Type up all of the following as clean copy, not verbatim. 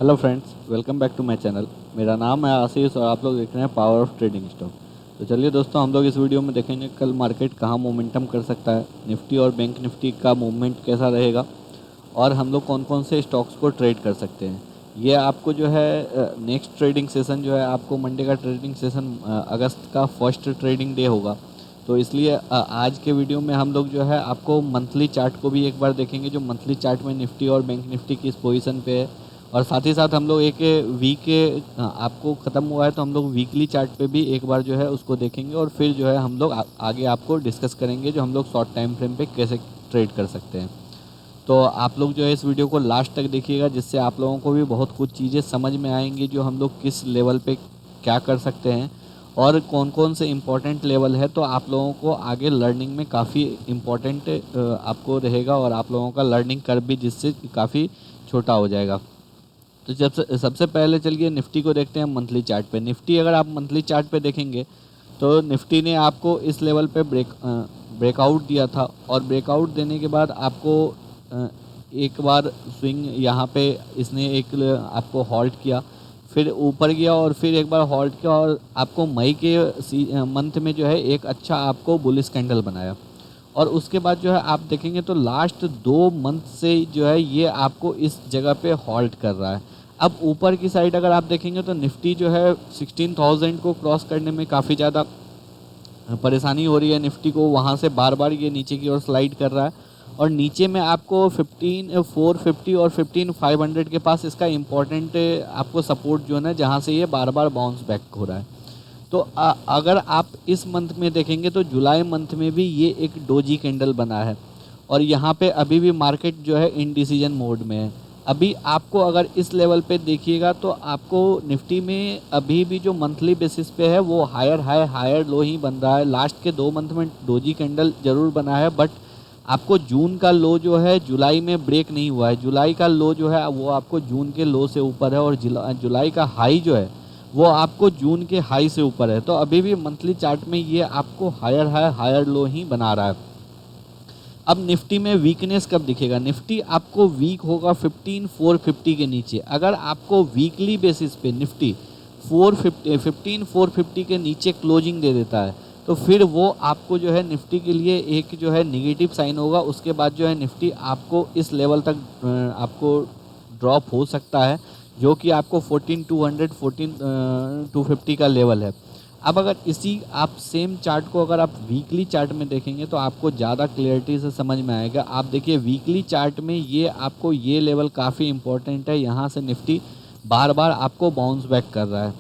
Hello friends, welcome back to my channel. मेरा नाम है आशीष और आप लोग देख रहे हैं पावर ऑफ ट्रेडिंग स्टॉक। तो चलिए दोस्तों, हम लोग इस वीडियो में देखेंगे कल मार्केट कहाँ मोमेंटम कर सकता है, निफ्टी और बैंक निफ्टी का मूवमेंट कैसा रहेगा और हम लोग कौन कौन से स्टॉक्स को ट्रेड कर सकते हैं। ये आपको जो है नेक्स्ट ट्रेडिंग सेशन जो है आपको मंडे का ट्रेडिंग सेशन अगस्त का फर्स्ट ट्रेडिंग डे होगा। तो इसलिए आज के वीडियो में हम लोग जो है आपको मंथली चार्ट को भी एक बार देखेंगे, जो मंथली चार्ट में निफ्टी और बैंक निफ्टी किस पोजीशन पे है। और साथ ही साथ हम लोग एक वीक आपको ख़त्म हुआ है तो हम लोग वीकली चार्ट पे भी एक बार जो है उसको देखेंगे और फिर जो है हम लोग आगे आपको डिस्कस करेंगे जो हम लोग शॉर्ट टाइम फ्रेम पे कैसे ट्रेड कर सकते हैं। तो आप लोग जो है इस वीडियो को लास्ट तक देखिएगा, जिससे आप लोगों को भी बहुत कुछ चीज़ें समझ में आएंगी जो हम लोग किस लेवल पे क्या कर सकते हैं और कौन कौन से इम्पोर्टेंट लेवल है। तो आप लोगों को आगे लर्निंग में काफ़ी इम्पोर्टेंट आपको रहेगा और आप लोगों का लर्निंग कर्व भी जिससे काफ़ी छोटा हो जाएगा। तो जब सबसे पहले चलिए निफ्टी को देखते हैं मंथली चार्ट पे। निफ्टी अगर आप मंथली चार्ट पे देखेंगे तो निफ्टी ने आपको इस लेवल पे ब्रेकआउट दिया था और ब्रेकआउट देने के बाद आपको एक बार स्विंग यहाँ पे इसने एक आपको हॉल्ट किया, फिर ऊपर गया और फिर एक बार हॉल्ट किया और आपको मई के मंथ में जो है एक अच्छा आपको बुलिश कैंडल बनाया। और उसके बाद जो है आप देखेंगे तो लास्ट 2 मंथ से जो है ये आपको इस जगह पे हॉल्ट कर रहा है। अब ऊपर की साइड अगर आप देखेंगे तो निफ्टी जो है 16,000 को क्रॉस करने में काफ़ी ज़्यादा परेशानी हो रही है निफ्टी को। वहाँ से बार बार ये नीचे की ओर स्लाइड कर रहा है और नीचे में आपको 15,450 और 15,500 के पास इसका इम्पोर्टेंट आपको सपोर्ट जो है ना, जहाँ से ये बार बार बाउंस बैक हो रहा है। तो अगर आप इस मंथ में देखेंगे तो जुलाई मंथ में भी ये एक डोजी कैंडल बना है और यहाँ पे अभी भी मार्केट जो है इनडिसीजन मोड में है। अभी आपको अगर इस लेवल पे देखिएगा तो आपको निफ्टी में अभी भी जो मंथली बेसिस पे है वो हायर हाई हायर लो ही बन रहा है। लास्ट के 2 मंथ में डोजी कैंडल ज़रूर बना है, बट आपको जून का लो जो है जुलाई में ब्रेक नहीं हुआ है। जुलाई का लो जो है वो आपको जून के लो से ऊपर है और जुलाई का हाई जो है वो आपको जून के हाई से ऊपर है। तो अभी भी मंथली चार्ट में ये आपको हायर हाई हायर लो ही बना रहा है। अब निफ्टी में वीकनेस कब दिखेगा? निफ्टी आपको वीक होगा 15,450 के नीचे। अगर आपको वीकली बेसिस पे निफ्टी 15,450 के नीचे क्लोजिंग दे देता है तो फिर वो आपको जो है निफ्टी के लिए एक जो है निगेटिव साइन होगा। उसके बाद जो है निफ्टी आपको इस लेवल तक आपको ड्रॉप हो सकता है, जो कि आपको 14,200 14,250 का लेवल है। अब अगर इसी आप सेम चार्ट को अगर आप वीकली चार्ट में देखेंगे तो आपको ज़्यादा क्लियरिटी से समझ में आएगा। आप देखिए वीकली चार्ट में ये आपको ये लेवल काफ़ी इंपॉर्टेंट है, यहाँ से निफ्टी बार बार आपको बाउंस बैक कर रहा है।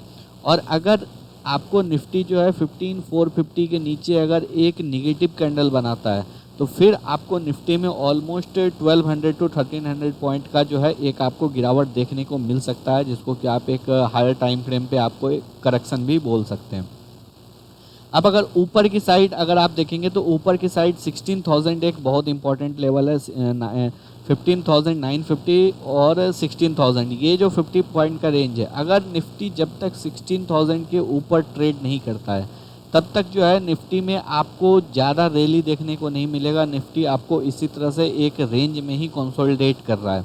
और अगर आपको निफ्टी जो है 15,450 के नीचे अगर एक निगेटिव कैंडल बनाता है तो फिर आपको निफ्टी में ऑलमोस्ट 1200 टू 1300 पॉइंट का जो है एक आपको गिरावट देखने को मिल सकता है, जिसको कि आप एक हायर टाइम फ्रेम पे आपको एक करेक्शन भी बोल सकते हैं। अब अगर ऊपर की साइड अगर आप देखेंगे तो ऊपर की साइड 16,000 एक बहुत इंपॉर्टेंट लेवल है। 15,950 और 16,000 ये जो 50 पॉइंट का रेंज है। अगर निफ्टी जब तक 16,000 के ऊपर ट्रेड नहीं करता है तब तक जो है निफ्टी में आपको ज़्यादा रैली देखने को नहीं मिलेगा। निफ्टी आपको इसी तरह से एक रेंज में ही कंसोलिडेट कर रहा है।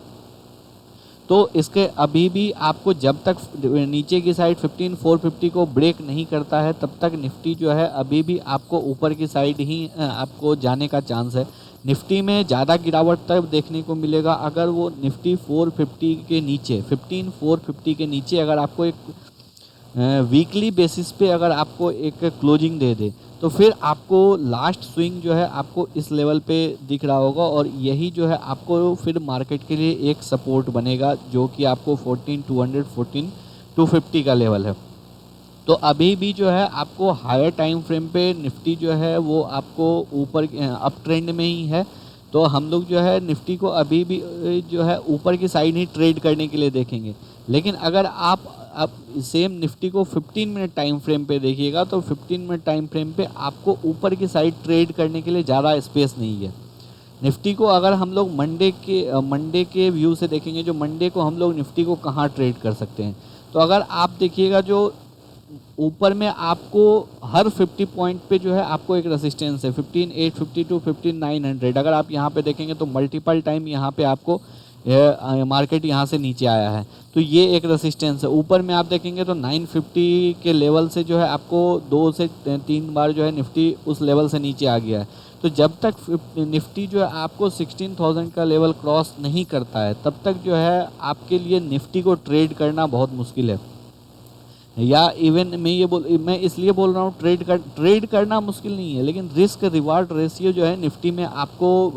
तो इसके अभी भी आपको जब तक नीचे की साइड 15,450 को ब्रेक नहीं करता है तब तक निफ्टी जो है अभी भी आपको ऊपर की साइड ही आपको जाने का चांस है। निफ्टी में ज़्यादा गिरावट तब देखने को मिलेगा अगर वो निफ्टी 450 के नीचे 15,450 के नीचे अगर आपको एक वीकली बेसिस पे अगर आपको एक क्लोजिंग दे दे तो फिर आपको लास्ट स्विंग जो है आपको इस लेवल पे दिख रहा होगा और यही जो है आपको फिर मार्केट के लिए एक सपोर्ट बनेगा, जो कि आपको 14,200 14,250 का लेवल है। तो अभी भी जो है आपको हायर टाइम फ्रेम पे निफ्टी जो है वो आपको ऊपर अप ट्रेंड में ही है। तो हम लोग जो है निफ्टी को अभी भी जो है ऊपर की साइड ही ट्रेड करने के लिए देखेंगे। लेकिन अगर आप सेम निफ्टी को 15 मिनट टाइम फ्रेम पे देखिएगा तो 15 मिनट टाइम फ्रेम पे आपको ऊपर की साइड ट्रेड करने के लिए ज़्यादा स्पेस नहीं है। निफ्टी को अगर हम लोग मंडे के व्यू से देखेंगे, जो मंडे को हम लोग निफ्टी को कहाँ ट्रेड कर सकते हैं, तो अगर आप देखिएगा जो ऊपर में आपको हर 50 पॉइंट पे जो है आपको एक रेसिस्टेंस है 15,850 टू 15,900। अगर आप यहाँ पे देखेंगे तो मल्टीपल टाइम यहाँ पे आपको मार्केट यहाँ से नीचे आया है, तो ये एक रेसिस्टेंस है। ऊपर में आप देखेंगे तो 950 के लेवल से जो है आपको 2 से 3 बार जो है निफ्टी उस लेवल से नीचे आ गया है। तो जब तक निफ्टी जो है आपको 16,000 का लेवल क्रॉस नहीं करता है, तब तक जो है आपके लिए निफ्टी को ट्रेड करना बहुत मुश्किल है। या इवन मैं इसलिए बोल रहा हूँ ट्रेड करना मुश्किल नहीं है, लेकिन रिस्क रिवार्ड रेशियो जो है निफ्टी में आपको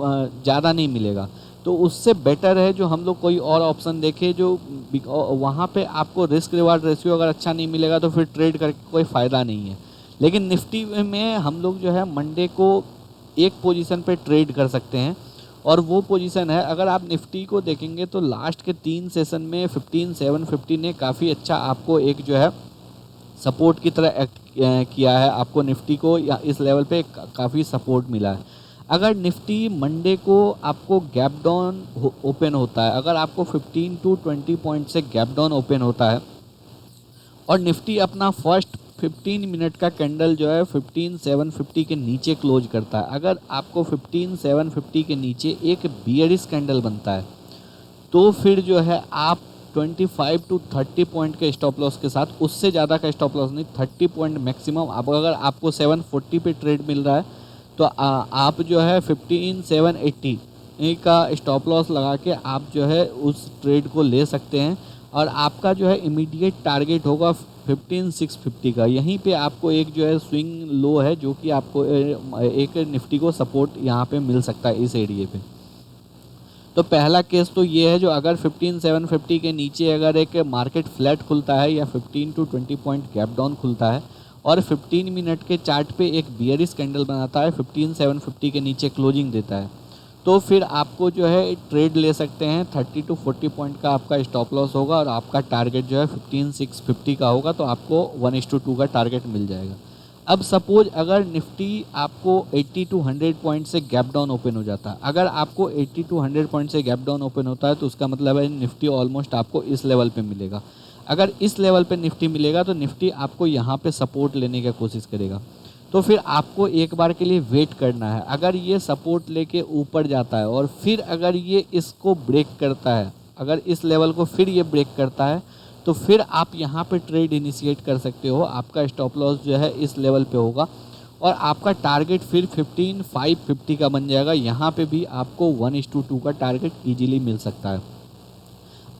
ज़्यादा नहीं मिलेगा। तो उससे बेटर है जो हम लोग कोई और ऑप्शन देखें जो वहाँ पे आपको रिस्क रिवार्ड रेशियो अगर अच्छा नहीं मिलेगा तो फिर ट्रेड करके कोई फ़ायदा नहीं है। लेकिन निफ्टी में हम लोग जो है मंडे को एक पोजीशन पे ट्रेड कर सकते हैं, और वो पोजीशन है, अगर आप निफ्टी को देखेंगे तो लास्ट के 3 सेशन में 15,750 ने काफ़ी अच्छा आपको एक जो है सपोर्ट की तरह एक्ट किया है। आपको निफ्टी को या इस लेवल पे काफ़ी सपोर्ट मिला है। अगर निफ्टी मंडे को आपको गैप डाउन ओपन होता है, अगर आपको 15 to 20 पॉइंट से गैप डाउन ओपन होता है और निफ्टी अपना फर्स्ट 15 मिनट का कैंडल जो है 15,750 के नीचे क्लोज करता है, अगर आपको 15,750 के नीचे एक बियरिश कैंडल बनता है, तो फिर जो है आप 25 to 30 पॉइंट के स्टॉप लॉस के साथ, उससे ज़्यादा का स्टॉप लॉस नहीं, 30 पॉइंट मैक्सिमम, आप अगर आपको 740 पे ट्रेड मिल रहा है तो आप जो है 15,780 का स्टॉप लॉस लगा के आप जो है उस ट्रेड को ले सकते हैं। और आपका जो है इमीडिएट टारगेट होगा 15,650 का। यहीं पे आपको एक जो है स्विंग लो है जो कि आपको एक निफ्टी को सपोर्ट यहाँ पे मिल सकता है इस एरिए पे। तो पहला केस तो ये है, जो अगर 15,750 के नीचे अगर एक मार्केट फ्लैट खुलता है या 15 to 20 पॉइंट गैप डाउन खुलता है और 15 मिनट के चार्ट पे एक बियरिश कैंडल बनाता है, 15,750 के नीचे क्लोजिंग देता है, तो फिर आपको जो है ट्रेड ले सकते हैं। 30 to 40 पॉइंट का आपका स्टॉप लॉस होगा और आपका टारगेट जो है 15,650 का होगा, तो आपको 1:2 का टारगेट मिल जाएगा। अब सपोज अगर निफ्टी आपको 80 to 100 पॉइंट से गैप डाउन ओपन हो जाता है, अगर आपको 80 to 100 पॉइंट से गैप डाउन ओपन होता है तो उसका मतलब है निफ्टी ऑलमोस्ट आपको इस लेवल पे मिलेगा। अगर इस लेवल पे निफ्टी मिलेगा तो निफ्टी आपको यहाँ पे सपोर्ट लेने की कोशिश करेगा, तो फिर आपको एक बार के लिए वेट करना है। अगर ये सपोर्ट लेके ऊपर जाता है और फिर अगर ये इसको ब्रेक करता है, अगर इस लेवल को फिर ये ब्रेक करता है, तो फिर आप यहाँ पे ट्रेड इनिशिएट कर सकते हो। आपका स्टॉप लॉस जो है इस लेवल पे होगा और आपका टारगेट फिर 15,550 का बन जाएगा। यहाँ पे भी आपको 1:2 का टारगेट इजीली मिल सकता है।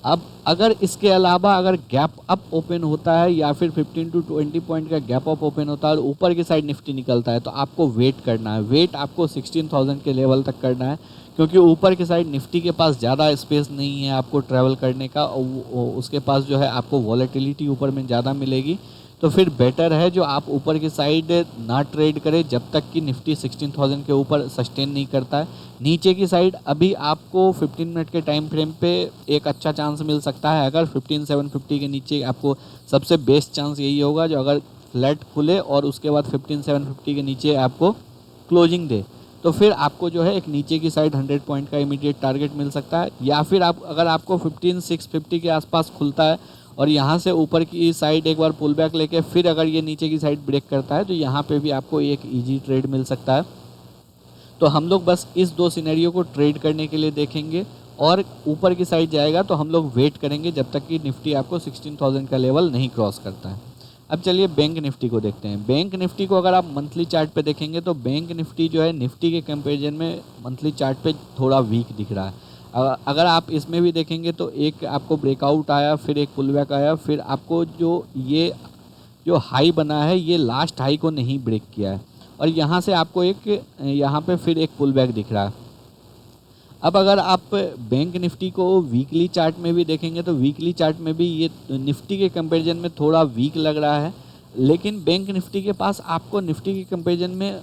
अब अगर इसके अलावा अगर गैप अप ओपन होता है या फिर 15 to 20 पॉइंट का गैप अप ओपन होता है और ऊपर की साइड निफ्टी निकलता है, तो आपको वेट करना है। वेट आपको 16,000 के लेवल तक करना है, क्योंकि ऊपर की साइड निफ्टी के पास ज़्यादा स्पेस नहीं है आपको ट्रैवल करने का, उसके पास जो है आपको वॉलेटिलिटी ऊपर में ज़्यादा मिलेगी। तो फिर बेटर है जो आप ऊपर की साइड ना ट्रेड करें जब तक कि निफ्टी 16,000 के ऊपर सस्टेन नहीं करता है। नीचे की साइड अभी आपको 15 मिनट के टाइम फ्रेम पे एक अच्छा चांस मिल सकता है। अगर 15,750 के नीचे आपको सबसे बेस्ट चांस यही होगा जो अगर फ्लैट खुले और उसके बाद 15,750 के नीचे आपको क्लोजिंग दे, तो फिर आपको जो है एक नीचे की साइड 100 पॉइंट का इमीडिएट टारगेट मिल सकता है। या फिर आप अगर आपको 15,650 के आसपास खुलता है और यहाँ से ऊपर की साइड एक बार पुल बैक लेके फिर अगर ये नीचे की साइड ब्रेक करता है, तो यहाँ पे भी आपको एक इजी ट्रेड मिल सकता है। तो हम लोग बस इस 2 सिनेरियो को ट्रेड करने के लिए देखेंगे, और ऊपर की साइड जाएगा तो हम लोग वेट करेंगे जब तक कि निफ्टी आपको 16,000 का लेवल नहीं क्रॉस करता है। अब चलिए बैंक निफ्टी को देखते हैं। बैंक निफ्टी को अगर आप मंथली चार्ट पे देखेंगे तो बैंक निफ्टी जो है निफ्टी के कंपैरिजन में मंथली चार्ट पे थोड़ा वीक दिख रहा है। अगर आप इसमें भी देखेंगे तो एक आपको ब्रेकआउट आया, फिर एक पुलबैक आया, फिर आपको ये जो हाई बना है ये लास्ट हाई को नहीं ब्रेक किया है, और यहाँ से आपको यहाँ पे फिर एक पुलबैक दिख रहा है। अब अगर आप बैंक निफ्टी को वीकली चार्ट में भी देखेंगे तो वीकली चार्ट में भी ये निफ्टी के कंपैरिजन में थोड़ा वीक लग रहा है, लेकिन बैंक निफ्टी के पास आपको निफ्टी के कंपैरिजन में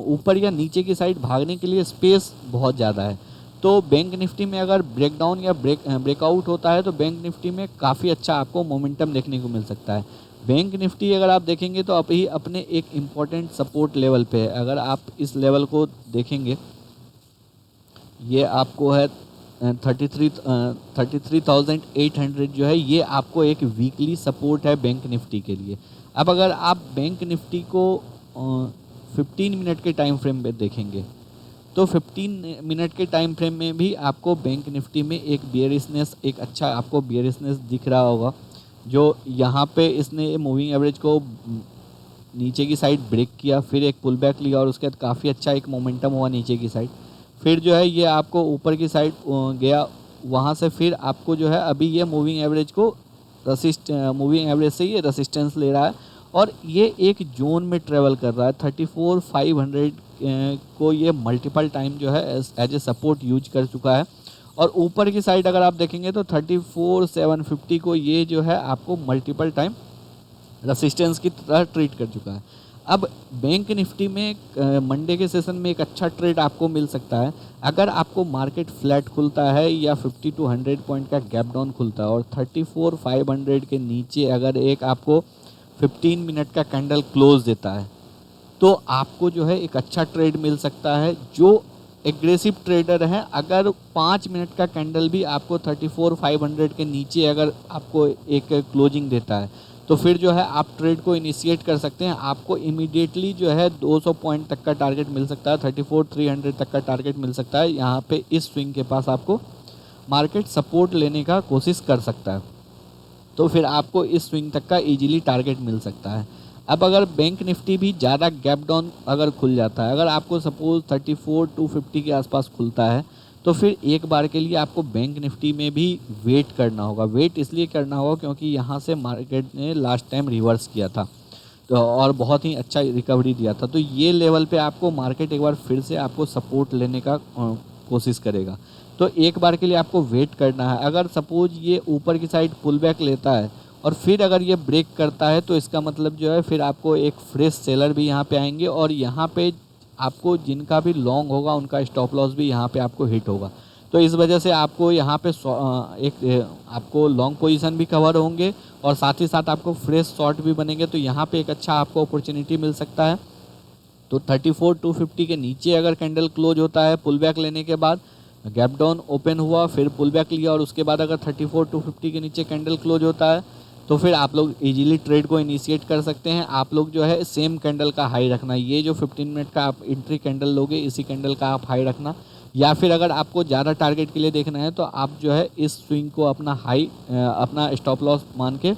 ऊपर या नीचे की साइड भागने के लिए स्पेस बहुत ज़्यादा है। तो बैंक निफ्टी में अगर ब्रेकडाउन या ब्रेकआउट होता है तो बैंक निफ्टी में काफ़ी अच्छा आपको मोमेंटम देखने को मिल सकता है। बैंक निफ्टी अगर आप देखेंगे तो अभी अपने एक इम्पॉर्टेंट सपोर्ट लेवल पे है। अगर आप इस लेवल को देखेंगे, ये आपको है 33,800 जो है, ये आपको एक वीकली सपोर्ट है बैंक निफ्टी के लिए। अब अगर आप बैंक निफ्टी को 15 मिनट के टाइम फ्रेम पे देखेंगे तो 15 मिनट के टाइम फ्रेम में भी आपको बैंक निफ्टी में एक बियरिशनेस, एक अच्छा आपको बियरिशनेस दिख रहा होगा, जो यहाँ पे इसने मूविंग एवरेज को नीचे की साइड ब्रेक किया, फिर एक पुल बैक लिया और उसके बाद काफ़ी अच्छा एक मोमेंटम हुआ नीचे की साइड, फिर जो है ये आपको ऊपर की साइड गया, वहाँ से फिर आपको जो है अभी ये मूविंग एवरेज को मूविंग एवरेज से ये रेसिस्टेंस ले रहा है और ये एक जोन में ट्रेवल कर रहा है। 34,500 को ये मल्टीपल टाइम जो है एज ए सपोर्ट यूज कर चुका है और ऊपर की साइड अगर आप देखेंगे तो 34,750 को ये जो है आपको मल्टीपल टाइम रेसिस्टेंस की तरह ट्रीट कर चुका है। अब बैंक निफ्टी में मंडे के सेशन में एक अच्छा ट्रेड आपको मिल सकता है अगर आपको मार्केट फ्लैट खुलता है या 50 to 100 पॉइंट का गैप डाउन खुलता है और 34,500 के नीचे अगर एक आपको 15 मिनट का कैंडल क्लोज देता है तो आपको जो है एक अच्छा ट्रेड मिल सकता है। जो एग्रेसिव ट्रेडर हैं, अगर 5 मिनट का कैंडल भी आपको 34,500 के नीचे अगर आपको एक क्लोजिंग देता है तो फिर जो है आप ट्रेड को इनिशिएट कर सकते हैं। आपको इमीडिएटली जो है 200 पॉइंट तक का टारगेट मिल सकता है, 34,300 तक का टारगेट मिल सकता है। यहाँ पे इस स्विंग के पास आपको मार्केट सपोर्ट लेने का कोशिश कर सकता है, तो फिर आपको इस स्विंग तक का इजीली टारगेट मिल सकता है। अब अगर बैंक निफ्टी भी ज़्यादा गैप डाउन अगर खुल जाता है, अगर आपको सपोज 34,250 के आसपास खुलता है तो फिर एक बार के लिए आपको बैंक निफ्टी में भी वेट करना होगा। वेट इसलिए करना होगा क्योंकि यहाँ से मार्केट ने लास्ट टाइम रिवर्स किया था तो और बहुत ही अच्छा रिकवरी दिया था, तो ये लेवल पे आपको मार्केट एक बार फिर से आपको सपोर्ट लेने का कोशिश करेगा। तो एक बार के लिए आपको वेट करना है। अगर सपोज ये ऊपर की साइड पुल बैक लेता है और फिर अगर ये ब्रेक करता है तो इसका मतलब जो है फिर आपको एक फ्रेश सेलर भी यहाँ पे आएंगे और यहाँ पे आपको जिनका भी लॉन्ग होगा उनका स्टॉप लॉस भी यहाँ पे आपको हिट होगा। तो इस वजह से आपको यहाँ पे एक आपको लॉन्ग पोजीशन भी कवर होंगे और साथ ही साथ आपको फ्रेश शॉर्ट भी बनेंगे, तो यहाँ पे एक अच्छा आपको अपॉर्चुनिटी मिल सकता है। तो 34,250 के नीचे अगर कैंडल क्लोज होता है पुल बैक लेने के बाद, गैप डाउन ओपन हुआ फिर पुल बैक लिया और उसके बाद अगर 34,250 के नीचे कैंडल क्लोज होता है तो फिर आप लोग इजीली ट्रेड को इनिशिएट कर सकते हैं। आप लोग जो है सेम कैंडल का हाई रखना, ये जो 15 मिनट का आप एंट्री कैंडल लोगे इसी कैंडल का आप हाई रखना, या फिर अगर आपको ज़्यादा टारगेट के लिए देखना है तो आप जो है इस स्विंग को अपना हाई अपना स्टॉप लॉस मान के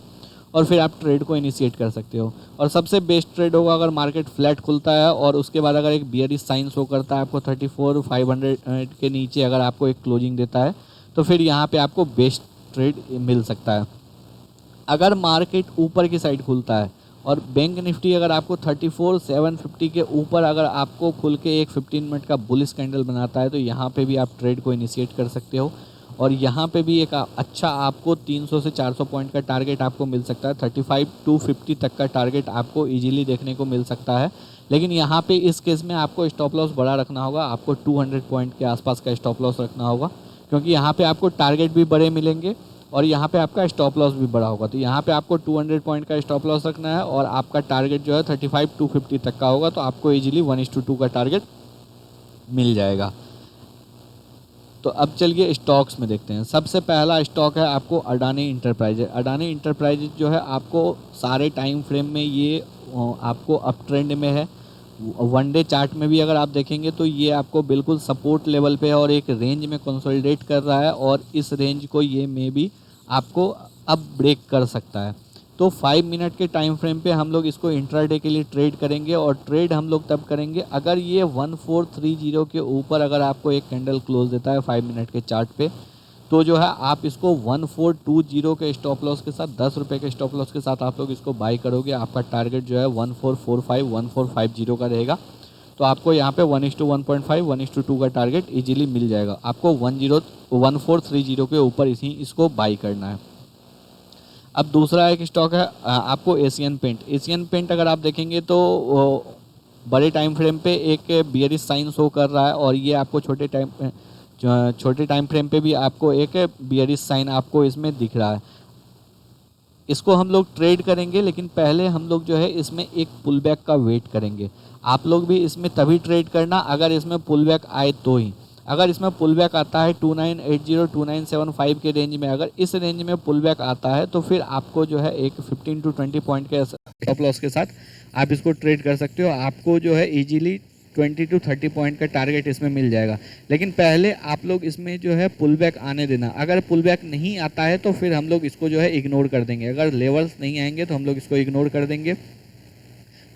और फिर आप ट्रेड को इनिशिएट कर सकते हो। और सबसे बेस्ट ट्रेड होगा अगर मार्केट फ्लैट खुलता है और उसके बाद अगर एक बियरिश साइन शो करता है आपको 34,500 के नीचे अगर आपको एक क्लोजिंग देता है तो फिर यहाँ पे आपको बेस्ट ट्रेड मिल सकता है। अगर मार्केट ऊपर की साइड खुलता है और बैंक निफ्टी अगर आपको 34,750 के ऊपर अगर आपको खुल के एक 15 मिनट का बुलिश कैंडल बनाता है तो यहाँ पे भी आप ट्रेड को इनिशिएट कर सकते हो और यहाँ पे भी एक अच्छा आपको 300 से 400 पॉइंट का टारगेट आपको मिल सकता है। 35,250 तक का टारगेट आपको इजीली देखने को मिल सकता है, लेकिन यहाँ पे इस केस में आपको स्टॉप लॉस बड़ा रखना होगा। आपको 200 पॉइंट के आसपास का स्टॉप लॉस रखना होगा क्योंकि यहाँ पे आपको टारगेट भी बड़े मिलेंगे और यहाँ पे आपका स्टॉप लॉस भी बड़ा होगा। तो यहाँ पे आपको 200 पॉइंट का स्टॉप लॉस रखना है और आपका टारगेट जो है 35,250 तक का होगा, तो आपको इजीली 1:2 का टारगेट मिल जाएगा। तो अब चलिए स्टॉक्स में देखते हैं। सबसे पहला स्टॉक है आपको अडानी इंटरप्राइजेज। अडानी इंटरप्राइजेज जो है आपको सारे टाइम फ्रेम में ये आपको अप ट्रेंड में है। वन डे चार्ट में भी अगर आप देखेंगे तो ये आपको बिल्कुल सपोर्ट लेवल पे है और एक रेंज में कंसोलिडेट कर रहा है और इस रेंज को ये मे भी आपको अब ब्रेक कर सकता है। तो 5 मिनट के टाइम फ्रेम पे हम लोग इसको इंट्राडे के लिए ट्रेड करेंगे और ट्रेड हम लोग तब करेंगे अगर ये 1430 के ऊपर अगर आपको एक कैंडल क्लोज देता है 5 मिनट के चार्ट पे, तो जो है आप इसको 1420 के स्टॉप लॉस के साथ 10 रुपये के स्टॉप लॉस के साथ आप लोग इसको बाई करोगे। आपका टारगेट जो है 1445 1450 का रहेगा। तो आपको यहाँ पे 1:1.5 1:2 का टारगेट इजीली मिल जाएगा। आपको 1430 के ऊपर इसको बाई करना है। अब दूसरा एक स्टॉक है आपको एशियन पेंट। एशियन पेंट अगर आप देखेंगे तो बड़े टाइम फ्रेम पे एक बियरिश साइन शो कर रहा है और ये आपको छोटे टाइम फ्रेम पे भी आपको एक बियरिश साइन आपको इसमें दिख रहा है। इसको हम लोग ट्रेड करेंगे, लेकिन पहले हम लोग जो है इसमें एक पुल बैक का वेट करेंगे। आप लोग भी इसमें तभी ट्रेड करना अगर इसमें पुल बैक आए तो ही। अगर इसमें पुल बैक आता है 2980 2975 के रेंज में, अगर इस रेंज में पुल बैक आता है तो फिर आपको जो है एक 15 to 20 पॉइंट के स्टॉप लॉस के साथ आप इसको ट्रेड कर सकते हो। आपको जो है इजीली 20 to 30 पॉइंट का टारगेट इसमें मिल जाएगा। लेकिन पहले आप लोग इसमें जो है पुल बैक आने देना। अगर पुल बैक नहीं आता है तो फिर हम लोग इसको जो है इग्नोर कर देंगे। अगर लेवल्स नहीं आएंगे तो हम लोग इसको इग्नोर कर देंगे।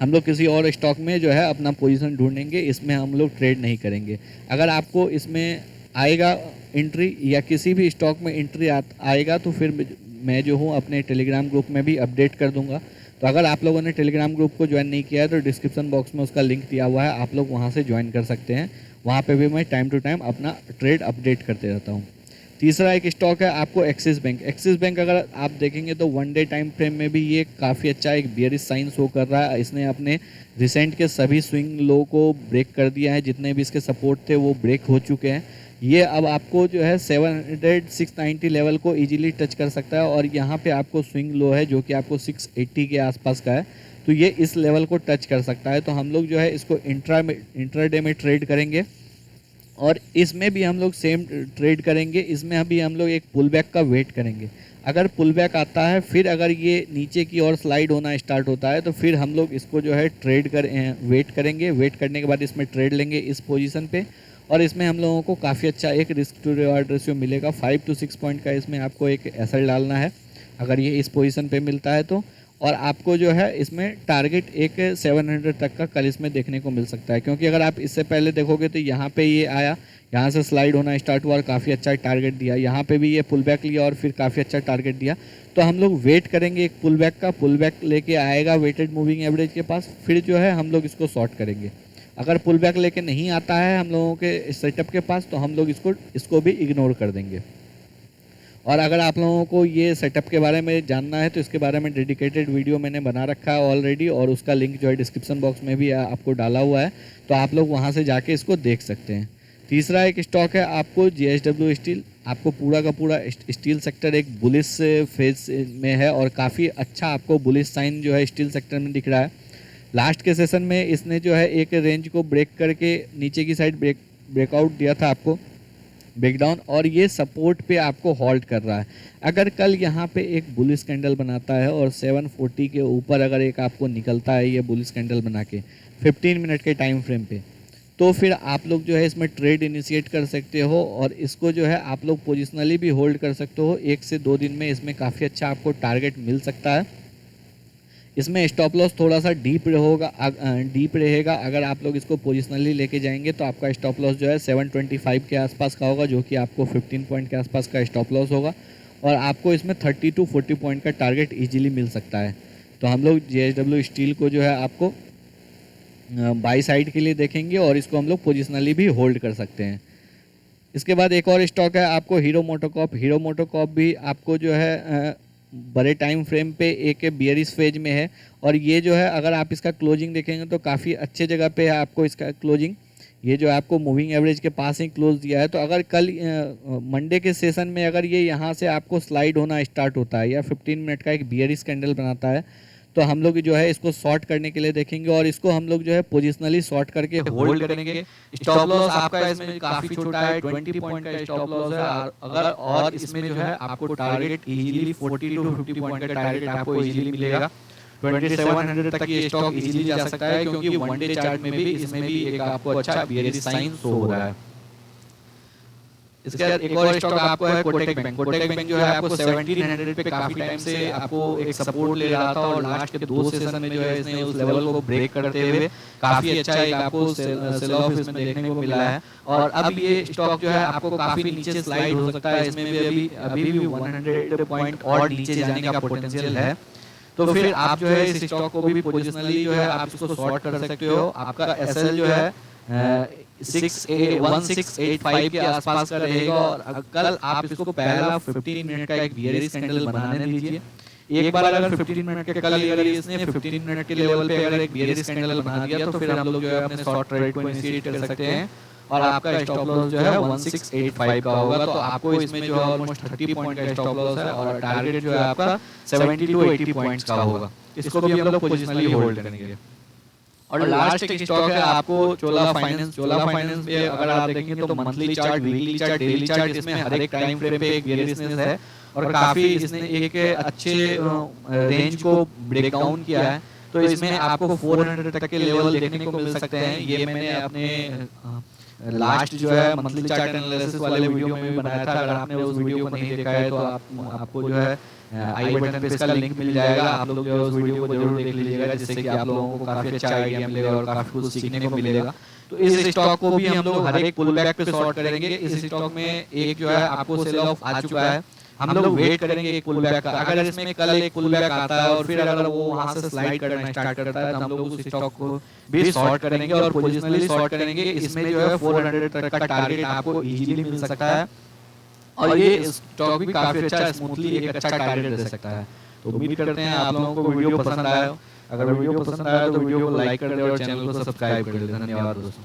हम लोग किसी और स्टॉक में जो है अपना पोजीशन ढूंढेंगे, इसमें हम लोग ट्रेड नहीं करेंगे। अगर आपको इसमें आएगा एंट्री या किसी भी स्टॉक में एंट्री आएगा तो फिर मैं जो हूँ अपने टेलीग्राम ग्रुप में भी अपडेट कर दूंगा। तो अगर आप लोगों ने टेलीग्राम ग्रुप को ज्वाइन नहीं किया है तो डिस्क्रिप्शन बॉक्स में उसका लिंक दिया हुआ है, आप लोग वहाँ से ज्वाइन कर सकते हैं। वहाँ पे भी मैं टाइम टू टाइम अपना ट्रेड अपडेट करते रहता हूँ। तीसरा एक स्टॉक है आपको एक्सिस बैंक। एक्सिस बैंक अगर आप देखेंगे तो 1 डे टाइम फ्रेम में भी ये काफ़ी अच्छा एक बियरिश साइन शो कर रहा है। इसने अपने रिसेंट के सभी स्विंग लो को ब्रेक कर दिया है, जितने भी इसके सपोर्ट थे वो ब्रेक हो चुके हैं। ये अब आपको जो है 700-690 लेवल को इजीली टच कर सकता है और यहाँ पे आपको स्विंग लो है जो कि आपको 680 के आसपास का है, तो ये इस लेवल को टच कर सकता है। तो हम लोग जो है इसको इंट्राडे में ट्रेड करेंगे और इसमें भी हम लोग सेम ट्रेड करेंगे। इसमें अभी हम लोग एक पुल बैक का वेट करेंगे। अगर पुल बैक आता है फिर अगर ये नीचे की ओर स्लाइड होना स्टार्ट होता है तो फिर हम लोग इसको जो है वेट करेंगे। वेट करने के बाद इसमें ट्रेड लेंगे इस पोजीशन पे और इसमें हम लोगों को काफ़ी अच्छा एक रिस्क टू रिवार्ड रेशियो मिलेगा। 5 to 6 पॉइंट का इसमें आपको एक एसएल डालना है अगर ये इस पोजीशन पे मिलता है तो। और आपको जो है इसमें टारगेट एक 700 तक का कल इसमें देखने को मिल सकता है, क्योंकि अगर आप इससे पहले देखोगे तो यहाँ पे ये आया, यहाँ से स्लाइड होना स्टार्ट हुआ और काफ़ी अच्छा टारगेट दिया। यहाँ पे भी ये पुल बैक लिया और फिर काफ़ी अच्छा टारगेट दिया। तो हम लोग वेट करेंगे एक पुल बैक का। पुल बैक लेके आएगा वेटेड मूविंग एवरेज के पास, फिर जो है हम लोग इसको शॉर्ट करेंगे। अगर पुल बैक लेके नहीं आता है हम लोगों के सेटअप के पास तो हम लोग इसको भी इग्नोर कर देंगे। और अगर आप लोगों को ये सेटअप के बारे में जानना है तो इसके बारे में डेडिकेटेड वीडियो मैंने बना रखा है ऑलरेडी और उसका लिंक जो है डिस्क्रिप्शन बॉक्स में भी आपको डाला हुआ है, तो आप लोग वहाँ से जाके इसको देख सकते हैं। तीसरा एक स्टॉक है आपको JSW स्टील। आपको पूरा का पूरा स्टील सेक्टर एक बुलिश फेज में है और काफ़ी अच्छा आपको बुलिश साइन जो है स्टील सेक्टर में दिख रहा है। लास्ट के सेशन में इसने जो है एक रेंज को ब्रेक करके नीचे की साइड ब्रेकआउट दिया था आपको, ब्रेकडाउन, और ये सपोर्ट पे आपको होल्ड कर रहा है। अगर कल यहाँ पे एक बुलिश कैंडल बनाता है और 740 के ऊपर अगर एक आपको निकलता है ये बुलिश कैंडल बना के 15 मिनट के टाइम फ्रेम पे, तो फिर आप लोग जो है इसमें ट्रेड इनिशिएट कर सकते हो और इसको जो है आप लोग पोजिशनली भी होल्ड कर सकते हो। 1 से 2 दिन में इसमें काफ़ी अच्छा आपको टारगेट मिल सकता है। इसमें स्टॉप लॉस थोड़ा सा डीप रहेगा। अगर आप लोग इसको पोजिशनली लेके जाएंगे तो आपका स्टॉप लॉस जो है 725 के आसपास का होगा, जो कि आपको 15 पॉइंट के आसपास का स्टॉप लॉस होगा और आपको इसमें 30 to 40 पॉइंट का टारगेट इजीली मिल सकता है। तो हम लोग JSW स्टील को जो है आपको बाई साइड के लिए देखेंगे और इसको हम लोग पोजिशनली भी होल्ड कर सकते हैं। इसके बाद एक और स्टॉक है आपको हीरो मोटोकॉर्प। हीरो मोटोकॉर्प भी आपको जो है बड़े टाइम फ्रेम पे एक बियरिश फेज में है और ये जो है अगर आप इसका क्लोजिंग देखेंगे तो काफ़ी अच्छे जगह पे है आपको इसका क्लोजिंग। ये जो आपको मूविंग एवरेज के पास ही क्लोज दिया है। तो अगर कल मंडे के सेशन में अगर ये यहाँ से आपको स्लाइड होना स्टार्ट होता है या 15 मिनट का एक बियरिश कैंडल बनाता है तो हम लोग जो है इसको शॉर्ट करने के लिए देखेंगे और इसको हम लोग जो है पोजिशनली शॉर्ट करके होल्ड करेंगे। स्टॉप लॉस आपका इसमें काफी छोटा है, 20 पॉइंट का स्टॉप लॉस है। अगर और इसमें जो है आपको टारगेट इजीली 40 to 50 पॉइंट का टारगेट आपको इजीली मिलेगा। 2700 तक ये स्टॉक इजीली जा सकता है, क्योंकि 1 डे चार्ट में भी इसमें भी एक आपको अच्छा बियरिश साइन शो हो रहा है। इसके बाद एक और स्टॉक आपको है कोटक बैंक। कोटक बैंक जो है आपको 1700 पे काफी टाइम से आपको एक सपोर्ट ले रहा था और लास्ट के 2 सेशन में जो है इसने उस लेवल को ब्रेक करते हुए काफी अच्छा एक आपको सेल ऑफ इसमें देखने को मिला है और अब ये स्टॉक जो है आपको काफी नीचे स्लाइड हो सकता है। इसमें भी अभी भी 100 पॉइंट और नीचे जाने का पोटेंशियल है। तो फिर आप जो है इस स्टॉक को भी पोजिशनली जो है आप इसको शॉर्ट कर सकते हो। आपका एसएल जो है 1685 के आसपास का रहेगा और कल आप इसको पहला 15 मिनट का एक बियरिश कैंडल बनाने दीजिए। एक बार अगर 15 मिनट के कल अगर इसने 15 मिनट के लेवल पे अगर एक बियरिश कैंडल बना दिया तो फिर हम लोग जो है अपने शॉर्ट ट्रेड को इनिशिएट कर सकते हैं और आपका स्टॉप लॉस जो है 1685 का होगा। तो आपको इसमें जो है ऑलमोस्ट 30 पॉइंट का स्टॉप लॉस है और टारगेट जो है आपका 70 to 80 पॉइंट्स का होगा। इसको भी हम लोग पोजिशनली होल्ड करेंगे। और लास्ट एक स्टॉक है आपको चोला फाइनेंस। चोला फाइनेंस में अगर आप देखेंगे तो monthly chart, weekly chart, daily chart इसमें हर एक टाइम फ्रेम पे एक बियरिशनेस है और काफी इसने एक अच्छे रेंज को ब्रेक डाउन किया है। तो इसमें आपको 400 तक के लेवल देखने को मिल सकते हैं। ये मैंने अपने लास्ट जो है मंथली चार्ट एनालिसिस वाले वीडियो में भी बनाया था। अगर आपने उस वीडियो को नहीं देखा है तो आपको जो है आई बटन पे इसका लिंक मिल जाएगा। आप लोग जो है उस वीडियो को जरूर देख लीजिएगा, जिससे कि आप लोगों को काफी अच्छा आइडिया मिलेगा और काफी कुछ सीखने को मिलेगा। तो इस स्टॉक को भी हम लोग हर एक पुल बैक पे शॉर्ट करेंगे। इस स्टॉक में एक जो है आपको सेल ऑफ आ चुका है, हम लोग वेट करेंगे एक पुल बैक का। अगर इसमें कल एक पुल बैक आता है और फिर अगर वो वहां से स्लाइड करना स्टार्ट करता है तो हम लोग उस स्टॉक को भी शॉर्ट करेंगे और पोजिशनली शॉर्ट करेंगे। इसमें जो है 400 तक का टारगेट आपको इजीली मिल सकता है और ये स्टॉक भी काफी अच्छा स्मूथली एक अच्छा टारगेट दे सकता है। तो उम्मीद करते हैं आप लोगों को वीडियो पसंद आया हो। अगर वीडियो पसंद आया तो वीडियो को लाइक कर दे और चैनल को सब्सक्राइब कर दे। धन्यवाद दोस्तों।